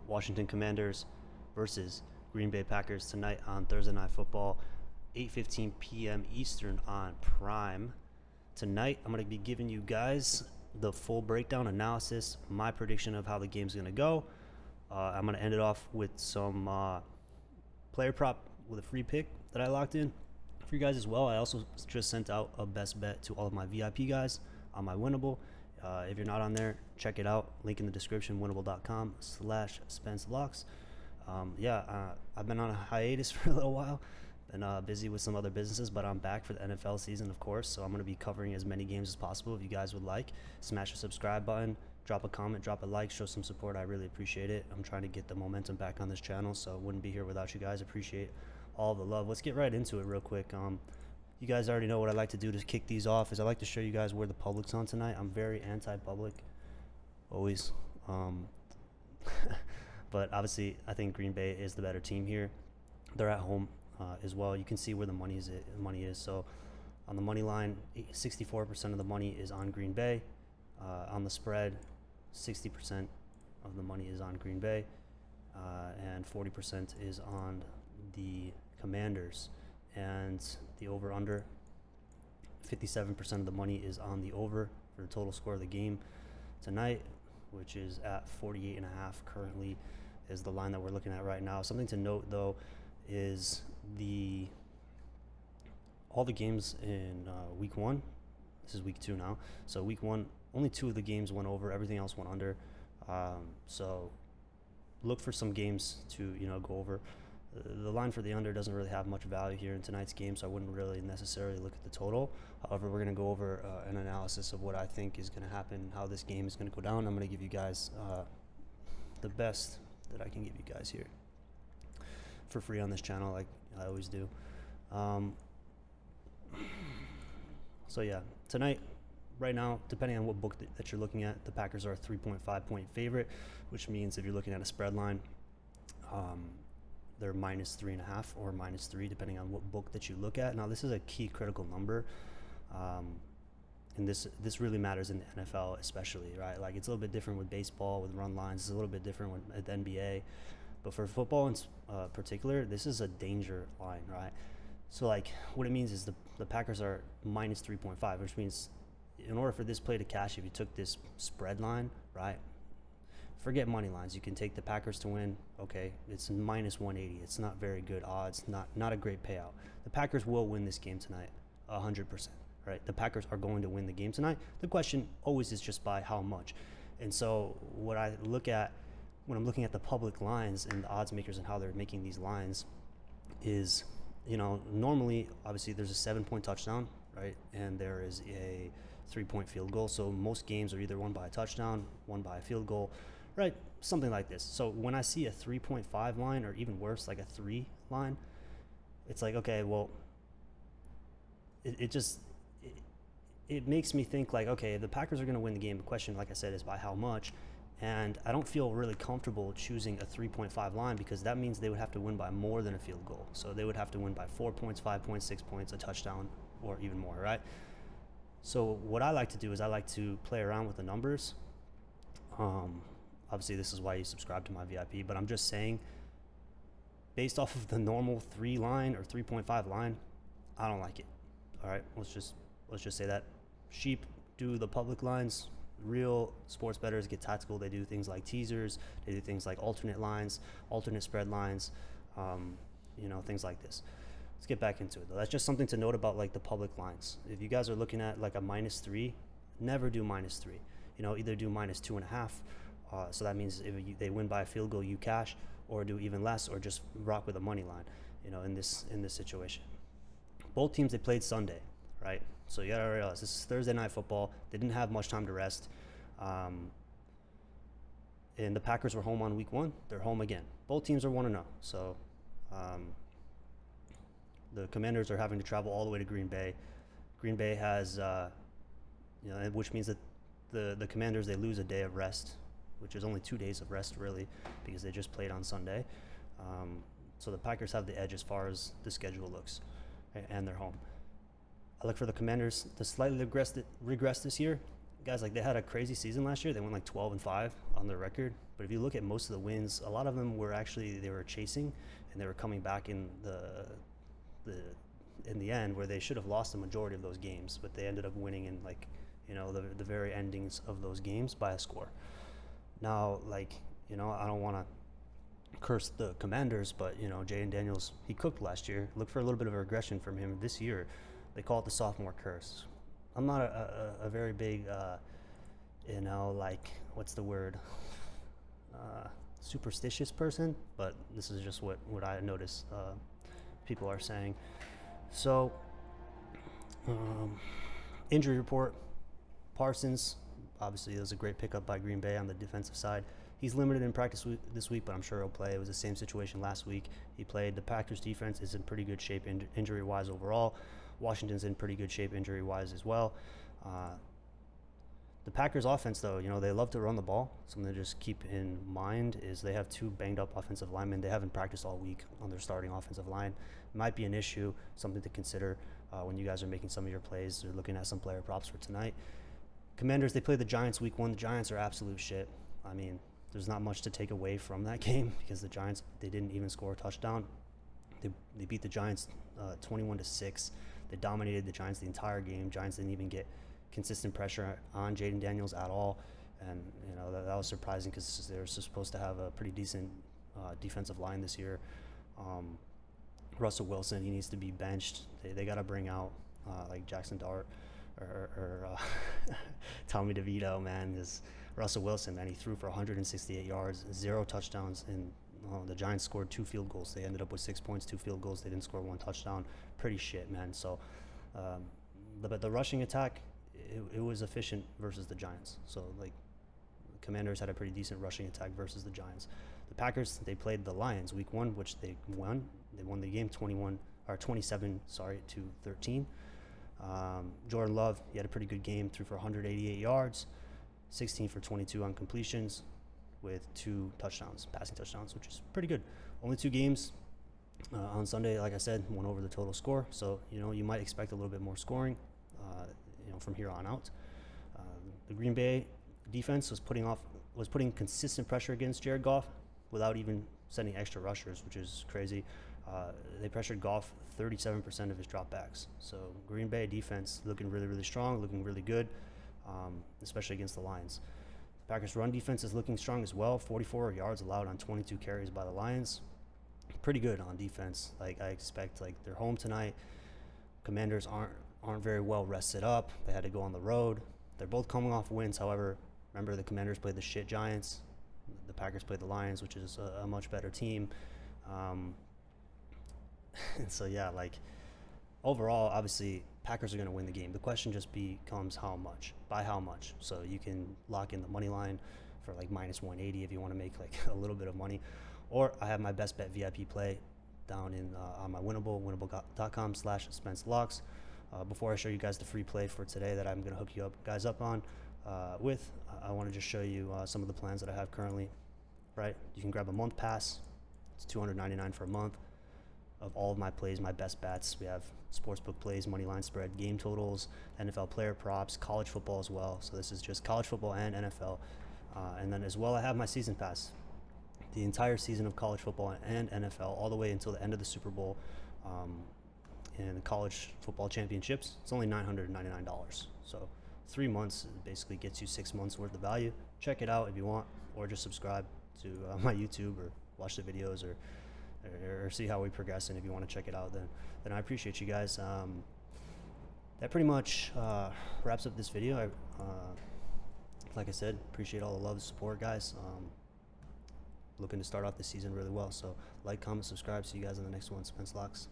Washington Commanders versus Green Bay Packers tonight on Thursday Night Football, 8:15 p.m. Eastern on Prime. Tonight, I'm going to be giving you guys the full breakdown analysis, my prediction of how the game's going to go. I'm going to end it off with some player prop with a free pick that I locked in for you guys as well. I also just sent out a best bet to all of my VIP guys on my Winnable. If you're not on there, check it out. Link in the description, winnable.com/SpenceLocks. I've been on a hiatus for a little while. Been busy with some other businesses, but I'm back for the NFL season, of course. So I'm going to be covering as many games as possible. If you guys would like, smash the subscribe button, drop a comment, drop a like, show some support. I really appreciate it. I'm trying to get the momentum back on this channel, so I wouldn't be here without you guys. Appreciate all the love. Let's get right into it real quick. You guys already know what I like to do to kick these off is I like to show you guys where the public's on tonight. I'm very anti-public, always. But obviously, I think Green Bay is the better team here. They're at home as well. You can see where the money is. So on the money line, 64% of the money is on Green Bay. On the spread, 60% of the money is on Green Bay, and 40% is on the Commanders. And the over-under, 57% of the money is on the over for the total score of the game tonight, which is at 48.5 currently is the line that we're looking at right now. Something to note, though, is all the games in week one. This is week 2 now. So week 1, only 2 of the games went over. Everything else went under. So look for some games to go over. The line for the under doesn't really have much value here in tonight's game, so I wouldn't really necessarily look at the total. However, we're going to go over an analysis of what I think is going to happen, how this game is going to go down. I'm going to give you guys the best that I can give you guys here for free on this channel, like I always do. So yeah, tonight, right now, depending on what book that you're looking at, the Packers are a 3.5 point favorite, which means if you're looking at a spread line, they're -3.5 or -3, depending on what book that you look at. Now, this is a key critical number, and this really matters in the NFL, especially, right? Like, it's a little bit different with baseball, with run lines. It's a little bit different with the NBA, but for football in particular, this is a danger line, right? So, like, what it means is the Packers are -3.5, which means in order for this play to cash, if you took this spread line, right? Forget money lines. You can take the Packers to win. Okay, it's -180. It's not very good odds. Not a great payout. The Packers will win this game tonight, 100%. Right? The Packers are going to win the game tonight. The question always is just by how much. And so what I look at when I'm looking at the public lines and the odds makers and how they're making these lines is, normally, obviously, there's a 7-point touchdown, right? And there is a 3-point field goal. So most games are either won by a touchdown, won by a field goal, right? Something like this. So when I see a 3.5 line, or even worse, like a 3 line, it's like, okay, well, it makes me think like, okay, if the Packers are going to win the game, the question, like I said, is by how much. And I don't feel really comfortable choosing a 3.5 line because that means they would have to win by more than a field goal. So they would have to win by 4 points, 5 points, 6 points, a touchdown, or even more, right? So what I like to do is I like to play around with the numbers. Obviously, this is why you subscribe to my VIP, but I'm just saying, based off of the normal 3 line or 3.5 line, I don't like it. All right, let's just say that. Sheep do the public lines. Real sports bettors get tactical. They do things like teasers. They do things like alternate lines, alternate spread lines, things like this. Let's get back into it, though. That's just something to note about, like, the public lines. If you guys are looking at, like, a -3, never do -3. Either do -2.5. So that means if they win by a field goal, you cash, or do even less, or just rock with a money line, in this situation. Both teams, they played Sunday, right? So you gotta realize this is Thursday Night Football. They didn't have much time to rest. And the Packers were home on week 1. They're home again. Both teams are 1-0. So the Commanders are having to travel all the way to Green Bay. Green Bay has, which means that the Commanders, they lose a day of rest, which is only 2 days of rest, really, because they just played on Sunday. So the Packers have the edge as far as the schedule looks, and they're home. I look for the Commanders to slightly regress this year. guys, like they had a crazy season last year. They went like 12-5 on their record. But if you look at most of the wins, a lot of them were actually they were chasing, and they were coming back in the end where they should have lost the majority of those games, but they ended up winning in like the very endings of those games by a score. Now, like I don't want to curse the Commanders, but Jaden Daniels, he cooked last year. Look for a little bit of regression from him this year. They call it the sophomore curse. I'm not a very big like what's the word, superstitious person, but this is just what I notice people are saying. So injury report, Parsons, obviously it was a great pickup by Green Bay on the defensive side. He's limited in practice this week, but I'm sure he'll play. It was the same situation last week. He played. The Packers defense is in pretty good shape injury-wise overall. Washington's in pretty good shape injury-wise as well. The Packers offense, though, they love to run the ball. Something to just keep in mind is they have 2 banged-up offensive linemen. They haven't practiced all week on their starting offensive line. Might be an issue, something to consider when you guys are making some of your plays or looking at some player props for tonight. Commanders, they play the Giants week 1. The Giants are absolute shit. I mean, there's not much to take away from that game because the Giants, they didn't even score a touchdown. They beat the Giants 21-6. They dominated the Giants the entire game. Giants didn't even get consistent pressure on Jaden Daniels at all, and that was surprising because they were supposed to have a pretty decent defensive line this year. Russell Wilson, he needs to be benched. They got to bring out like Jackson Dart or Tommy DeVito, man. This Russell Wilson, man, he threw for 168 yards, 0 touchdowns, and the Giants scored 2 field goals. They ended up with 6 points, 2 field goals. They didn't score 1 touchdown. Pretty shit, man. So the rushing attack, it was efficient versus the Giants. So like the Commanders had a pretty decent rushing attack versus the Giants. The Packers, they played the Lions week 1, which they won. They won the game 27 to 13. Jordan Love, he had a pretty good game, threw for 188 yards, 16 for 22 on completions with 2 touchdowns, passing touchdowns, which is pretty good. Only 2 games on Sunday, like I said, went over the total score. So, you might expect a little bit more scoring, from here on out. The Green Bay defense was putting consistent pressure against Jared Goff without even sending extra rushers, which is crazy. They pressured Goff 37% of his dropbacks. So Green Bay defense looking really, really strong, looking really good, especially against the Lions. The Packers run defense is looking strong as well. 44 yards allowed on 22 carries by the Lions. Pretty good on defense. Like I expect, like they're home tonight. Commanders aren't very well rested up. They had to go on the road. They're both coming off wins. However, remember the Commanders played the shit Giants. The Packers played the Lions, which is a much better team. And so, yeah, like overall, obviously, Packers are going to win the game. The question just becomes how much, by how much. So you can lock in the money line for like minus 180 if you want to make like a little bit of money. Or I have my best bet VIP play down in on my winnable.com/SpenceLocks. Before I show you guys the free play for today that I'm going to hook you guys up on with, I want to just show you some of the plans that I have currently. Right, you can grab a month pass. It's $299 for a month. Of all of my plays, my best bets, we have sportsbook plays, money line spread, game totals, NFL player props, college football as well. So this is just college football and NFL. And then as well, I have my season pass, the entire season of college football and NFL, all the way until the end of the Super Bowl and the college football championships. It's only $999. So 3 months basically gets you 6 months worth of value. Check it out if you want, or just subscribe to my YouTube or watch the videos or see how we progress. And if you want to check it out, then I appreciate you guys. That pretty much wraps up this video. Like I said, appreciate all the love and support, guys. Looking to start off the season really well. So like, comment, subscribe. See you guys in the next one. Spence Locks.